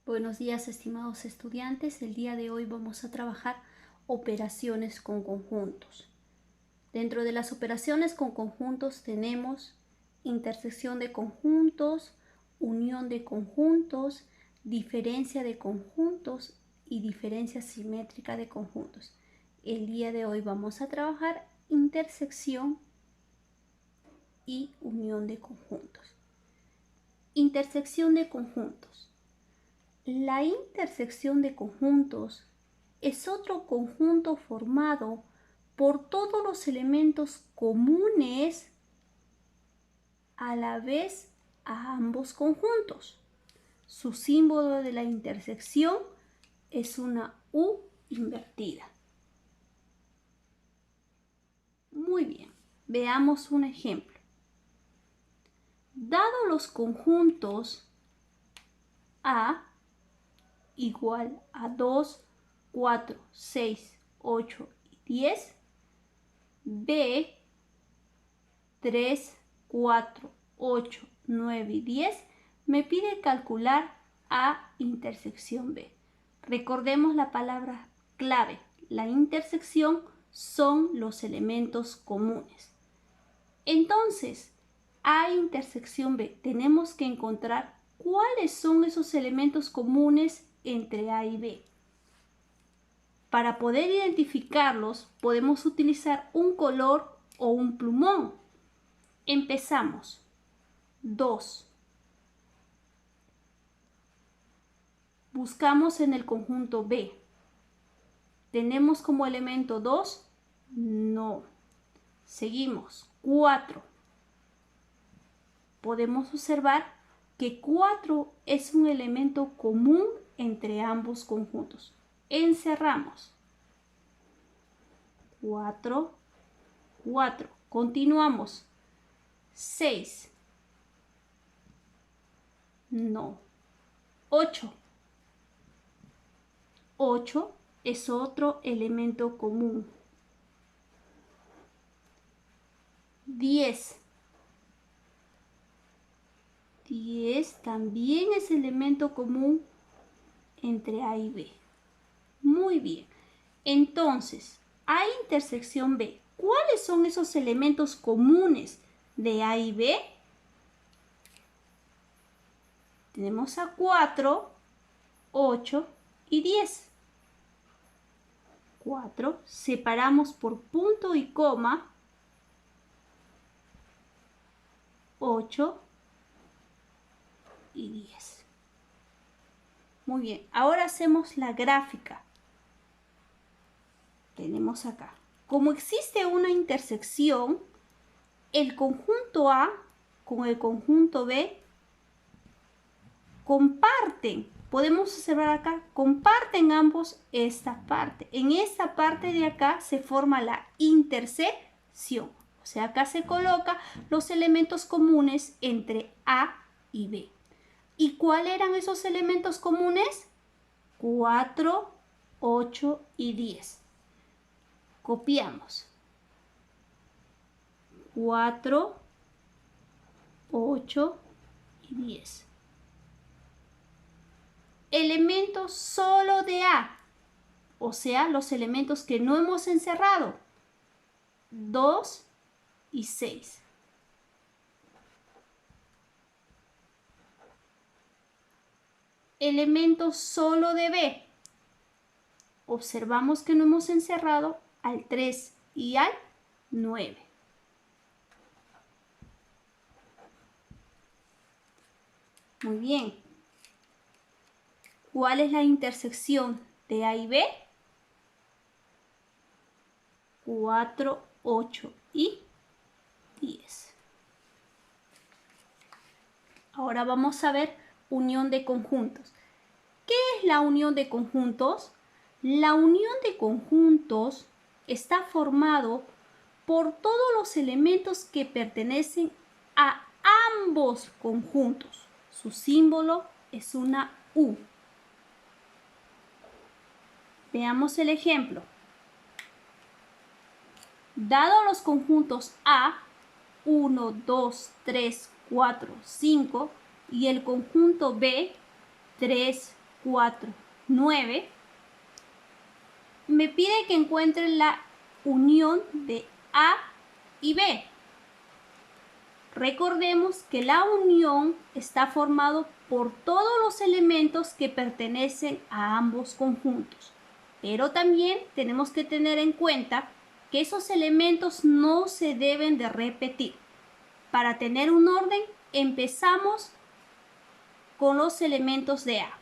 Buenos días, estimados estudiantes. El día de hoy vamos a trabajar operaciones con conjuntos. Dentro de las operaciones con conjuntos tenemos intersección de conjuntos, unión de conjuntos, diferencia de conjuntos y diferencia simétrica de conjuntos. El día de hoy vamos a trabajar intersección y unión de conjuntos. Intersección de conjuntos. La intersección de conjuntos es otro conjunto formado por todos los elementos comunes a la vez a ambos conjuntos. Su símbolo de la intersección es una U invertida. Muy bien, veamos un ejemplo. Dado los conjuntos A igual a 2, 4, 6, 8 y 10, B, 3, 4, 8, 9 y 10, me pide calcular A intersección B. Recordemos la palabra clave. La intersección son los elementos comunes. Entonces, A intersección B, tenemos que encontrar cuáles son esos elementos comunes entre A y B. Para poder identificarlos, podemos utilizar un color o un plumón. Empezamos. 2. Buscamos en el conjunto B. ¿Tenemos como elemento 2? No. Seguimos. 4. Podemos observar que 4 es un elemento común entre ambos conjuntos. Encerramos. 4, 4. Continuamos. 6. No. 8. 8 es otro elemento común. 10. 10 también es elemento común entre A y B. Muy bien. Entonces, A intersección B. ¿Cuáles son esos elementos comunes de A y B? Tenemos a 4, 8 y 10. 4. Separamos por punto y coma. 8 y 10. Muy bien. Ahora hacemos la gráfica. Tenemos acá. Como existe una intersección, el conjunto A con el conjunto B comparten. Podemos observar acá, comparten ambos esta parte. En esta parte de acá se forma la intersección. O sea, acá se colocan los elementos comunes entre A y B. ¿Y cuáles eran esos elementos comunes? 4, 8 y 10. Copiamos. 4, 8 y 10. Elementos solo de A, o sea, los elementos que no hemos encerrado. 2 y 6. Elementos solo de B. Observamos que no hemos encerrado al 3 y al 9. Muy bien. ¿Cuál es la intersección de A y B? 4, 8 y 10. Ahora vamos a ver unión de conjuntos. ¿Qué es la unión de conjuntos? La unión de conjuntos está formado por todos los elementos que pertenecen a ambos conjuntos. Su símbolo es una U. Veamos el ejemplo. Dado los conjuntos A, 1, 2, 3, 4, 5 y el conjunto B, 3, 4, 9. Me pide que encuentre la unión de A y B. Recordemos que la unión está formado por todos los elementos que pertenecen a ambos conjuntos. Pero también tenemos que tener en cuenta que esos elementos no se deben de repetir. Para tener un orden, empezamos con los elementos de A.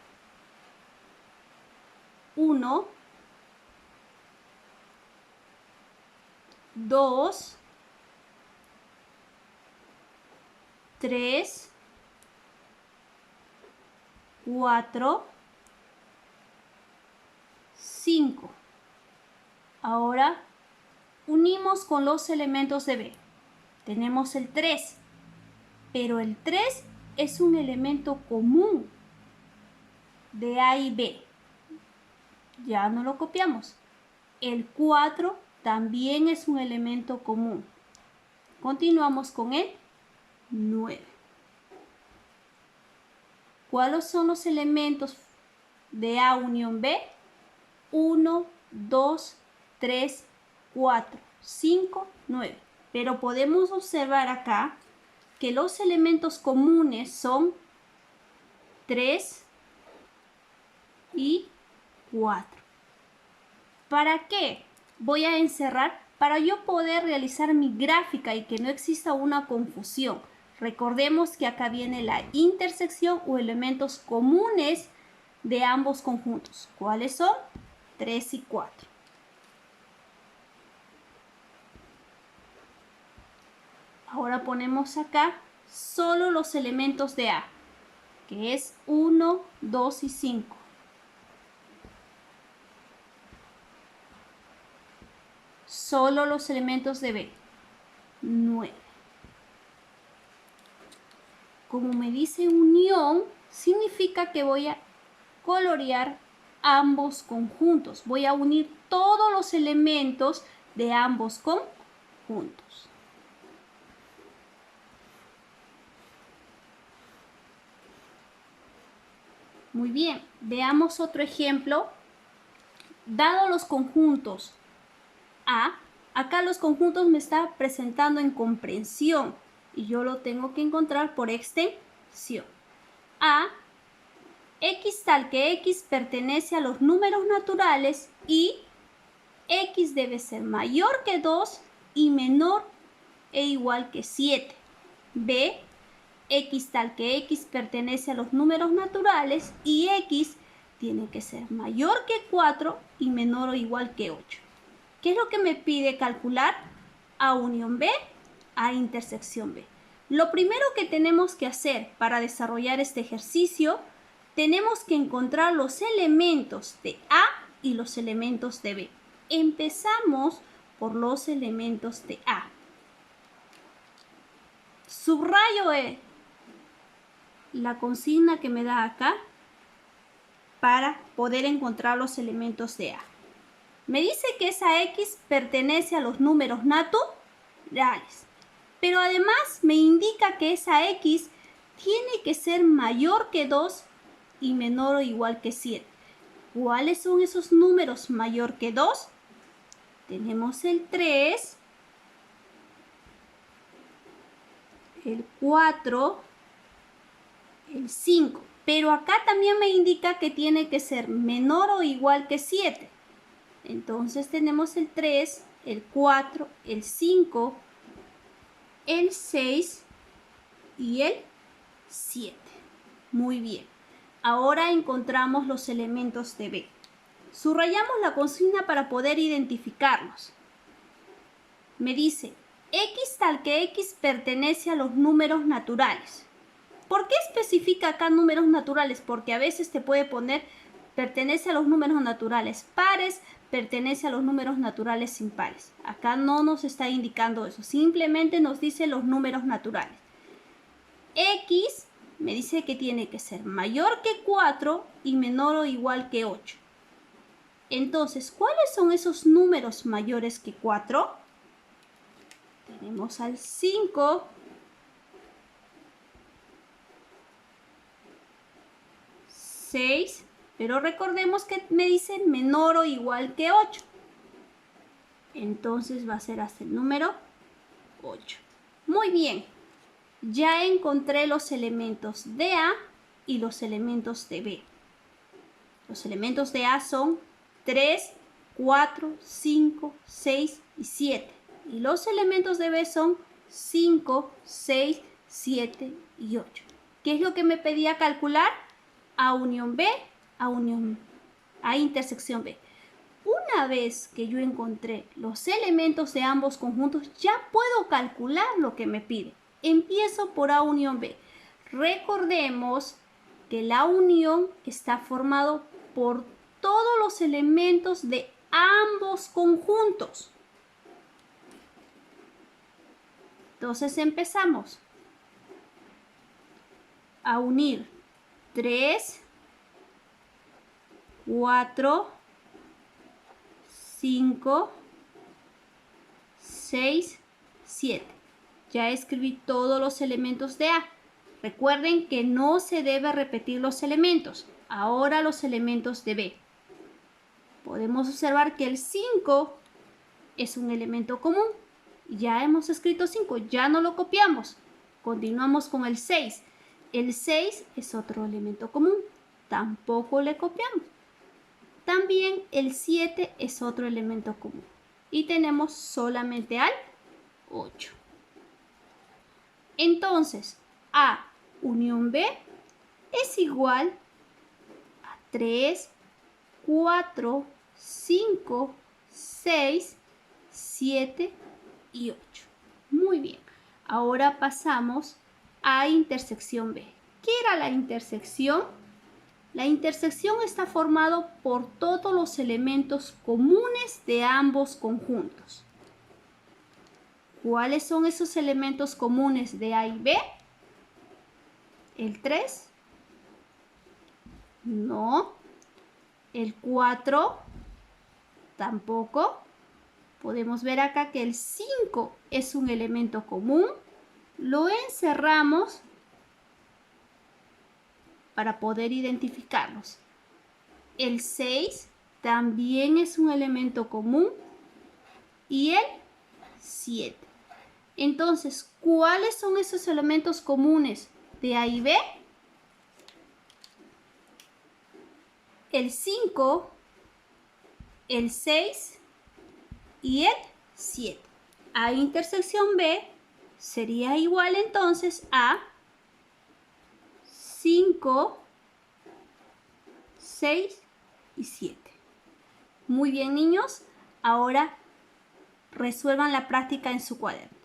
1, 2, 3, 4, 5. Ahora unimos con los elementos de B. Tenemos el 3, pero el 3 es un elemento común de A y B. Ya no lo copiamos. El 4 también es un elemento común. Continuamos con el 9. ¿Cuáles son los elementos de A unión B? 1, 2, 3, 4, 5, 9. Pero podemos observar acá que los elementos comunes son 3 y 4. ¿Para qué voy a encerrar? Para yo poder realizar mi gráfica y que no exista una confusión. Recordemos que acá viene la intersección o elementos comunes de ambos conjuntos. ¿Cuáles son? 3 y 4. Ahora ponemos acá solo los elementos de A, que es 1, 2 y 5. Solo los elementos de B, 9. Como me dice unión, significa que voy a colorear ambos conjuntos. Voy a unir todos los elementos de ambos conjuntos. Muy bien, veamos otro ejemplo. Dado los conjuntos A, acá los conjuntos me está presentando en comprensión y yo lo tengo que encontrar por extensión. A, X tal que X pertenece a los números naturales y X debe ser mayor que 2 y menor e igual que 7. B, X tal que X pertenece a los números naturales y X tiene que ser mayor que 4 y menor o igual que 8. ¿Qué es lo que me pide calcular? A unión B, a intersección B. Lo primero que tenemos que hacer para desarrollar este ejercicio, tenemos que encontrar los elementos de A y los elementos de B. Empezamos por los elementos de A. Subrayo la consigna que me da acá para poder encontrar los elementos de A. Me dice que esa X pertenece a los números naturales, pero además me indica que esa X tiene que ser mayor que 2 y menor o igual que 7. ¿Cuáles son esos números mayor que 2? Tenemos el 3, el 4, el 5. Pero acá también me indica que tiene que ser menor o igual que 7. Entonces tenemos el 3, el 4, el 5, el 6 y el 7. Muy bien. Ahora encontramos los elementos de B. Subrayamos la consigna para poder identificarlos. Me dice, X tal que X pertenece a los números naturales. ¿Por qué especifica acá números naturales? Porque a veces te puede poner, pertenece a los números naturales pares, pertenece a los números naturales impares. Acá no nos está indicando eso, simplemente nos dice los números naturales. X me dice que tiene que ser mayor que 4 y menor o igual que 8. Entonces, ¿cuáles son esos números mayores que 4? Tenemos al 5, 6 Pero recordemos que me dice menor o igual que 8. Entonces va a ser hasta el número 8. Muy bien. Ya encontré los elementos de A y los elementos de B. Los elementos de A son 3, 4, 5, 6 y 7. Y los elementos de B son 5, 6, 7 y 8. ¿Qué es lo que me pedía calcular? A unión B, a intersección B. Una vez que yo encontré los elementos de ambos conjuntos, ya puedo calcular lo que me pide. Empiezo por A unión B. Recordemos que la unión está formado por todos los elementos de ambos conjuntos. Entonces empezamos a unir 3, 4, 5, 6, 7. Ya escribí todos los elementos de A. Recuerden que no se debe repetir los elementos. Ahora los elementos de B. Podemos observar que el 5 es un elemento común. Ya hemos escrito 5, ya no lo copiamos. Continuamos con el 6. El 6 es otro elemento común. Tampoco le copiamos. También el 7 es otro elemento común. Y tenemos solamente al 8. Entonces, A unión B es igual a 3, 4, 5, 6, 7 y 8. Muy bien. Ahora pasamos a intersección B. ¿Qué era la intersección? La intersección está formado por todos los elementos comunes de ambos conjuntos. ¿Cuáles son esos elementos comunes de A y B? ¿El 3? No. ¿El 4? Tampoco. Podemos ver acá que el 5 es un elemento común. Lo encerramos para poder identificarlos. El 6 también es un elemento común. Y el 7. Entonces, ¿cuáles son esos elementos comunes de A y B? El 5, el 6 y el 7. A intersección B sería igual entonces a 5, 6 y 7. Muy bien, niños. Ahora resuelvan la práctica en su cuaderno.